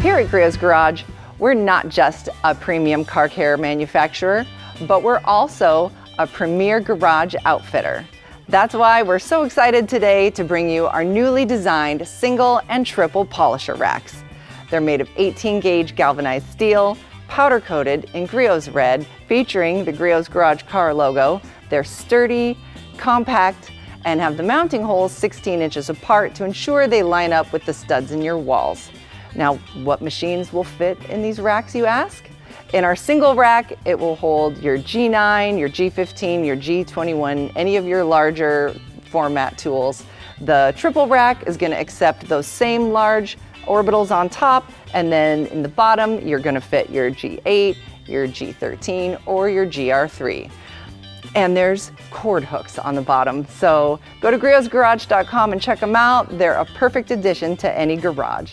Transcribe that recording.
Here at Griot's Garage, we're not just a premium car care manufacturer, but we're also a premier garage outfitter. That's why we're so excited today to bring you our newly designed single and triple polisher racks. They're made of 18-gauge galvanized steel, powder coated in Griot's red, featuring the Griot's Garage car logo. They're sturdy, compact, and have the mounting holes 16 inches apart to ensure they line up with the studs in your walls. Now, what machines will fit in these racks, you ask? In our single rack, it will hold your G9, your G15, your G21, any of your larger format tools. The triple rack is going to accept those same large orbitals on top, and then in the bottom, you're going to fit your G8, your G13, or your GR3. And there's cord hooks on the bottom. So go to griotsgarage.com and check them out. They're a perfect addition to any garage.